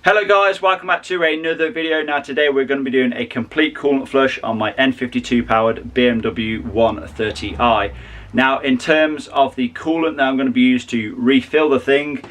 Hello guys, welcome back to another video. Now today we're going to be doing a complete coolant flush on my N52 powered BMW 130i. Now in terms of the coolant that I'm going to be used to refill the thing,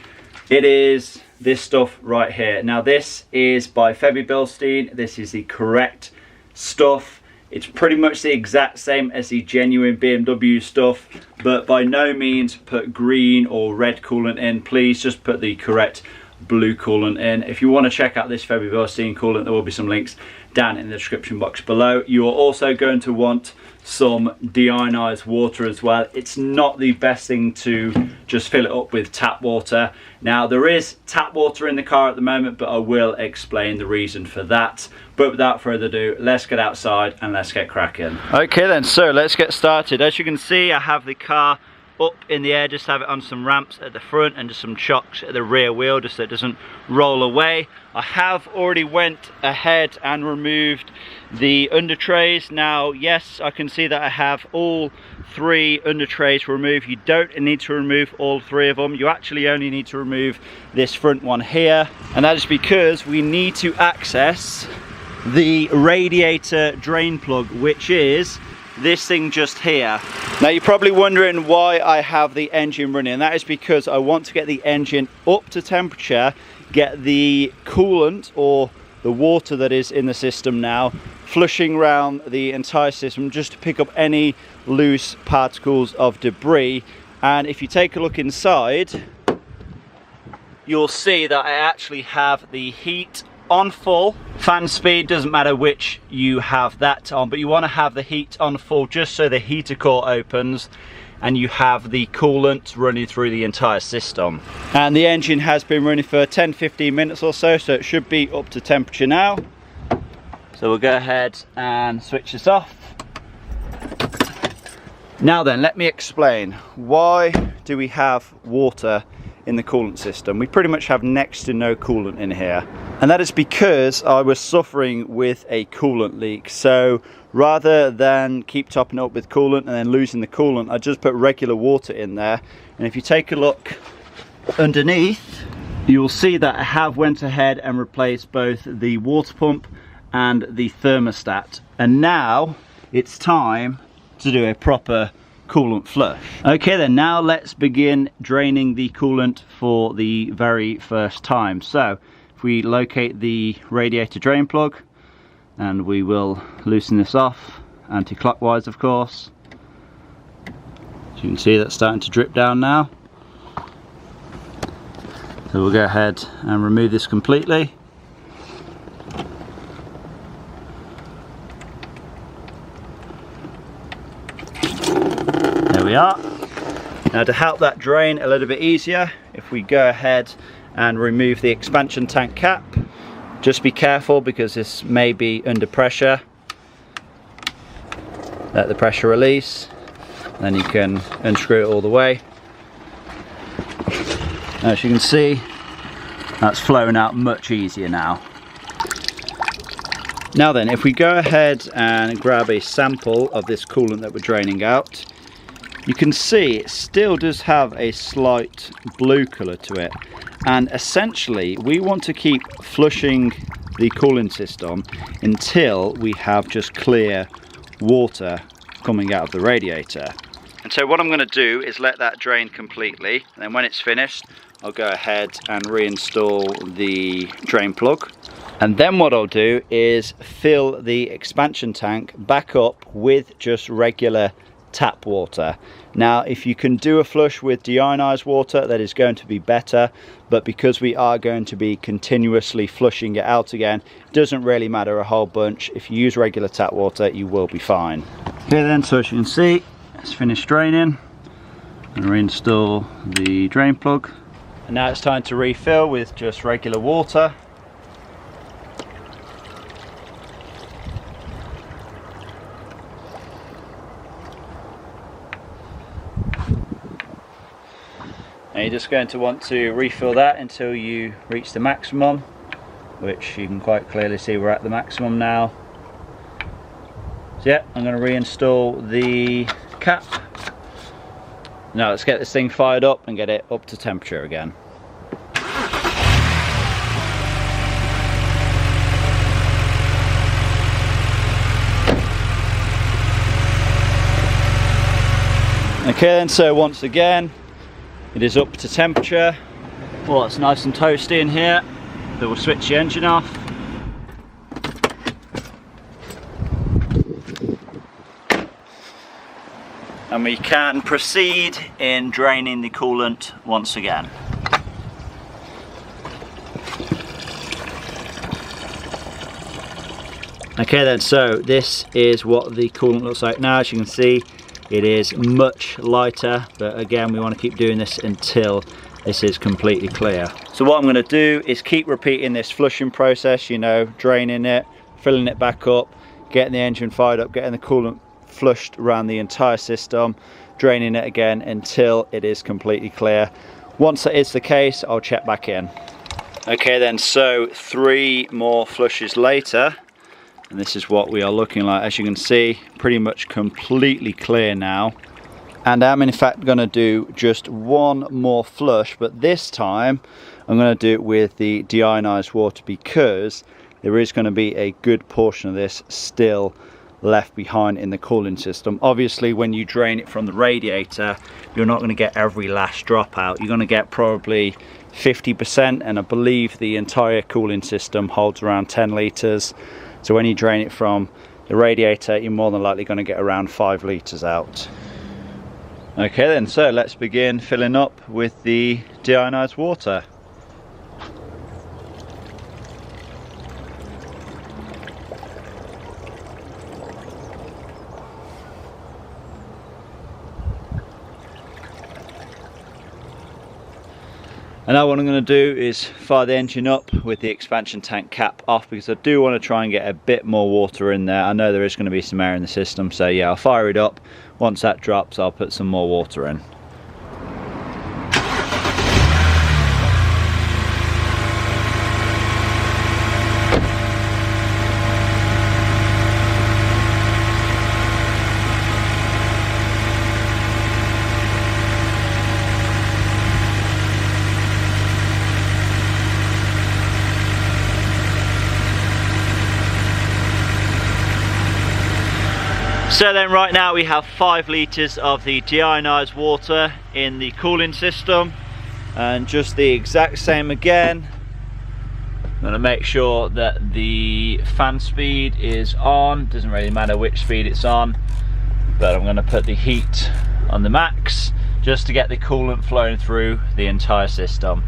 it is this stuff right here. Now this is by Febby Bilstein. This is the correct stuff. It's pretty much the exact same as the genuine BMW stuff, but by no means put green or red coolant in. Please just put the correct blue coolant in. If you want to check out this Febby Bilstein coolant, there will be some links down in the description box below. You are also going to want some deionized water as well. It's not the best thing to just fill it up with tap water. Now there is tap water in the car at the moment, but I will explain the reason for that. But without further ado, let's get outside and let's get cracking. Okay then, so let's get started. As you can see, I have the car up in the air, just have it on some ramps at the front and just some chocks at the rear wheel just so it doesn't roll away. I have already went ahead and removed the under trays. Now yes, I can see that I have all three under trays removed. You don't need to remove all three of them. You actually only need to remove this front one here, and that is because we need to access the radiator drain plug, which is this thing just here. Now you're probably wondering why I have the engine running, and that is because I want to get the engine up to temperature, get the coolant or the water that is in the system now flushing around the entire system just to pick up any loose particles of debris. And if you take a look inside, you'll see that I actually have the heat on full. Fan speed, doesn't matter which you have that on, but you want to have the heat on full just so the heater core opens and you have the coolant running through the entire system. And the engine has been running for 10-15 minutes or so, so it should be up to temperature now. So we'll go ahead and switch this off. Now then, let me explain, why do we have water in the coolant system? We pretty much have next to no coolant in here, and that is because I was suffering with a coolant leak. So rather than keep topping up with coolant and then losing the coolant, I just put regular water in there. And if you take a look underneath, you'll see that I have went ahead and replaced both the water pump and the thermostat, and now it's time to do a proper coolant flush. Okay then, now let's begin draining the coolant for the very first time. So if we locate the radiator drain plug, and we will loosen this off anti-clockwise, of course. As you can see, that's starting to drip down now. So we'll go ahead and remove this completely. There we are. Now to help that drain a little bit easier, if we go ahead and remove the expansion tank cap, just be careful because this may be under pressure. Let the pressure release, then you can unscrew it all the way. As you can see, that's flowing out much easier now. Now then, if we go ahead and grab a sample of this coolant that we're draining out, you can see it still does have a slight blue colour to it, and essentially we want to keep flushing the cooling system until we have just clear water coming out of the radiator. And so what I'm going to do is let that drain completely, and then when it's finished I'll go ahead and reinstall the drain plug. And then what I'll do is fill the expansion tank back up with just regular tap water. Now if you can do a flush with deionized water, that is going to be better, but because we are going to be continuously flushing it out again, it doesn't really matter a whole bunch. If you use regular tap water, you will be fine. Okay then, so as you can see, it's finished draining, and reinstall the drain plug, and now it's time to refill with just regular water. And you're just going to want to refill that until you reach the maximum, which you can quite clearly see we're at the maximum now. So yeah, I'm going to reinstall the cap. Now let's get this thing fired up and get it up to temperature again. Okay then, so once again it is up to temperature. Well, it's nice and toasty in here, so we'll switch the engine off. And we can proceed in draining the coolant once again. Okay then, so this is what the coolant looks like now. As you can see, it is much lighter, but again, we want to keep doing this until this is completely clear. So what I'm going to do is keep repeating this flushing process, you know, draining it, filling it back up, getting the engine fired up, getting the coolant flushed around the entire system, draining it again until it is completely clear. Once that is the case, I'll check back in. Okay then, so 3 more flushes later, and this is what we are looking like. As you can see, pretty much completely clear now. And I'm in fact going to do just 1 more flush, but this time I'm going to do it with the deionized water, because there is going to be a good portion of this still left behind in the cooling system. Obviously, when you drain it from the radiator, you're not going to get every last drop out. You're going to get probably 50%, and I believe the entire cooling system holds around 10 litres. So when you drain it from the radiator, you're more than likely going to get around 5 litres out. Okay then, so let's begin filling up with the deionized water. And now what I'm going to do is fire the engine up with the expansion tank cap off, because I do want to try and get a bit more water in there. I know there is going to be some air in the system, so yeah, I'll fire it up. Once that drops, I'll put some more water in. So then right now we have 5 litres of the deionized water in the cooling system, and just the exact same again. I'm going to make sure that the fan speed is on. Doesn't really matter which speed it's on, but I'm going to put the heat on the max just to get the coolant flowing through the entire system.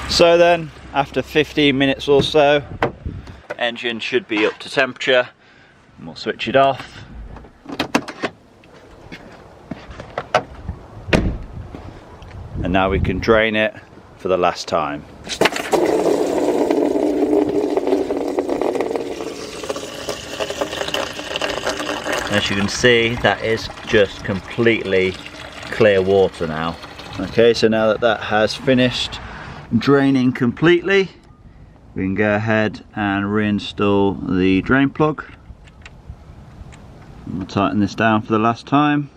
So then after 15 minutes or so, engine should be up to temperature, and we'll switch it off. And now we can drain it for the last time. As you can see, that is just completely clear water now. Okay, so now that that has finished draining completely, we can go ahead and reinstall the drain plug. We'll tighten this down for the last time.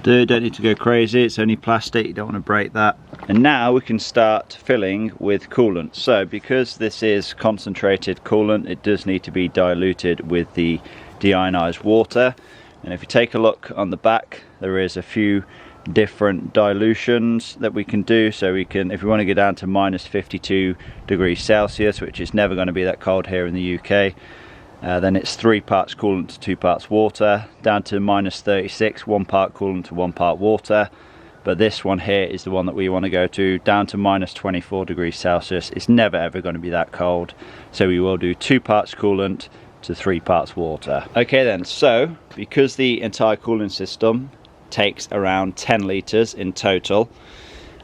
Don't need to go crazy, it's only plastic, you don't want to break that. And now we can start filling with coolant. So because this is concentrated coolant, it does need to be diluted with the deionized water. And if you take a look on the back, there is a few different dilutions that we can do. So we can, if we want to go down to minus 52 degrees Celsius, which is never going to be that cold here in the UK, then it's 3 parts coolant to 2 parts water. Down to minus 36, 1 part coolant to 1 part water. But this one here is the one that we want to go to, down to minus 24 degrees Celsius. It's never ever going to be that cold, so we will do 2 parts coolant to 3 parts water. Okay then, so because the entire cooling system takes around 10 litres in total,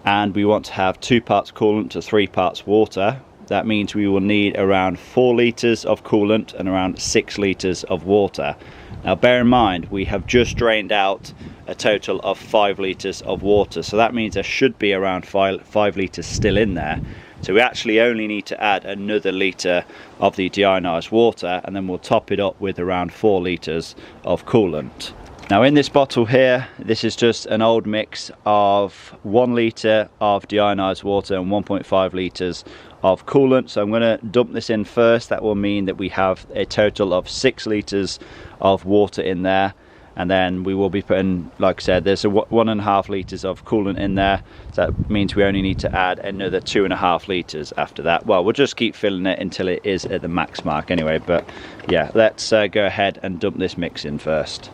and we want to have 2 parts coolant to 3 parts water, that means we will need around 4 litres of coolant and around 6 litres of water. Now bear in mind, we have just drained out a total of 5 litres of water, so that means there should be around 5 litres still in there. So we actually only need to add another litre of the deionized water, and then we'll top it up with around 4 litres of coolant. Now in this bottle here, this is just an old mix of 1 litre of deionized water and 1.5 litres of coolant. So I'm going to dump this in first. That will mean that we have a total of 6 litres of water in there, and then we will be putting, like I said, there's 1.5 litres of coolant in there, so that means we only need to add another 2.5 litres after that. Well, we'll just keep filling it until it is at the max mark anyway, but yeah, let's go ahead and dump this mix in first.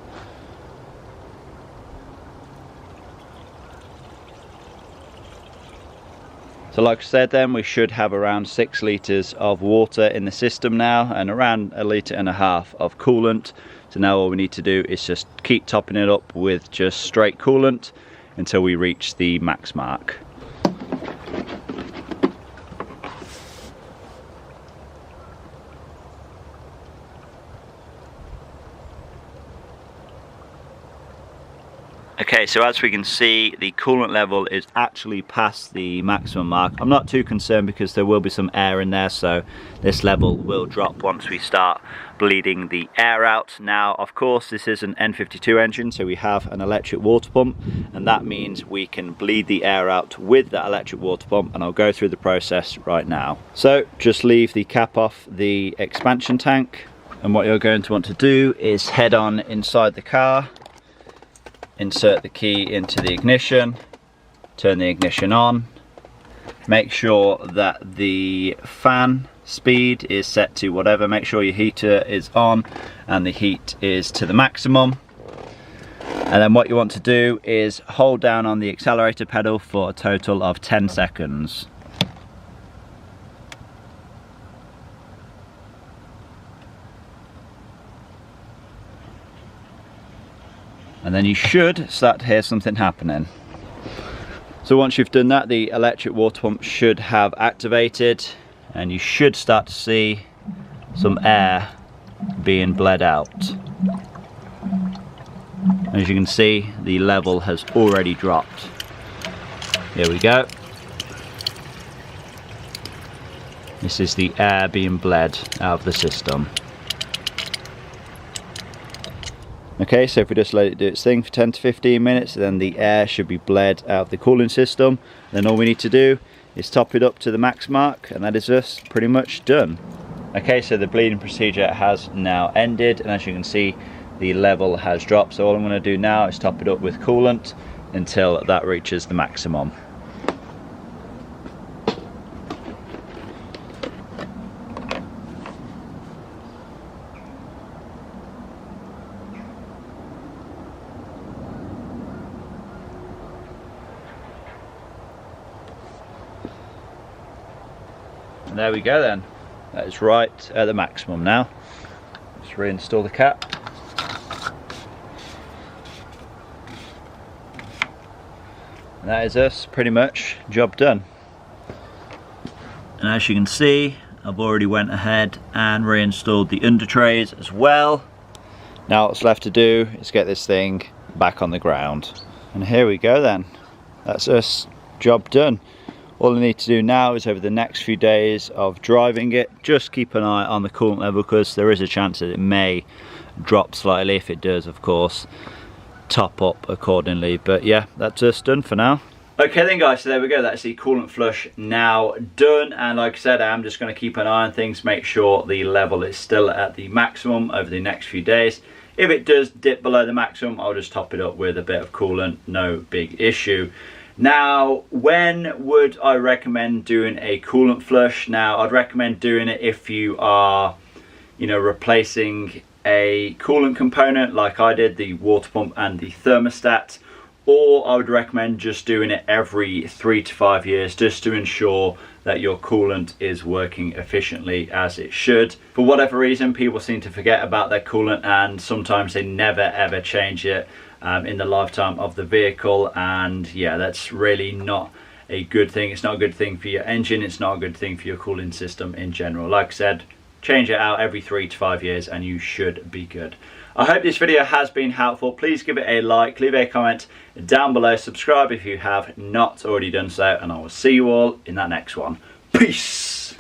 So like I said then, we should have around 6 litres of water in the system now, and around 1.5 litres of coolant. So now all we need to do is just keep topping it up with just straight coolant until we reach the max mark. Okay, so as we can see, the coolant level is actually past the maximum mark. I'm not too concerned because there will be some air in there, so this level will drop once we start bleeding the air out. Now, of course, this is an N52 engine, so we have an electric water pump, and that means we can bleed the air out with that electric water pump, and I'll go through the process right now. So just leave the cap off the expansion tank, and what you're going to want to do is head on inside the car, insert the key into the ignition, turn the ignition on, make sure that the fan speed is set to whatever, make sure your heater is on and the heat is to the maximum, and then what you want to do is hold down on the accelerator pedal for a total of 10 seconds. And then you should start to hear something happening. So once you've done that, the electric water pump should have activated, and you should start to see some air being bled out. As you can see, the level has already dropped. Here we go. This is the air being bled out of the system. Okay, so if we just let it do its thing for 10 to 15 minutes, then the air should be bled out of the cooling system. Then all we need to do is top it up to the max mark, and that is us pretty much done. Okay, so the bleeding procedure has now ended, and as you can see, the level has dropped. So all I'm going to do now is top it up with coolant until that reaches the maximum. And there we go then, that is right at the maximum now. Let's reinstall the cap. And that is us, pretty much, job done. And as you can see, I've already went ahead and reinstalled the under trays as well. Now what's left to do is get this thing back on the ground. And here we go then, that's us, job done. All I need to do now is over the next few days of driving it, just keep an eye on the coolant level, because there is a chance that it may drop slightly. If it does, of course, top up accordingly. But yeah, that's us done for now. Okay then guys, so there we go, that's the coolant flush now done, and like I said, I'm just going to keep an eye on things, make sure the level is still at the maximum over the next few days. If it does dip below the maximum, I'll just top it up with a bit of coolant, no big issue. Now, when would I recommend doing a coolant flush? Now, I'd recommend doing it if you are, replacing a coolant component like I did, the water pump and the thermostat, or I would recommend just doing it every 3 to 5 years, just to ensure that your coolant is working efficiently as it should. For whatever reason, people seem to forget about their coolant, and sometimes they never ever change it in the lifetime of the vehicle, and yeah, that's really not a good thing. It's not a good thing for your engine, it's not a good thing for your cooling system in general. Like I said, change it out every 3 to 5 years and you should be good. I hope this video has been helpful. Please give it a like, leave a comment down below, subscribe if you have not already done so, and I will see you all in that next one. Peace!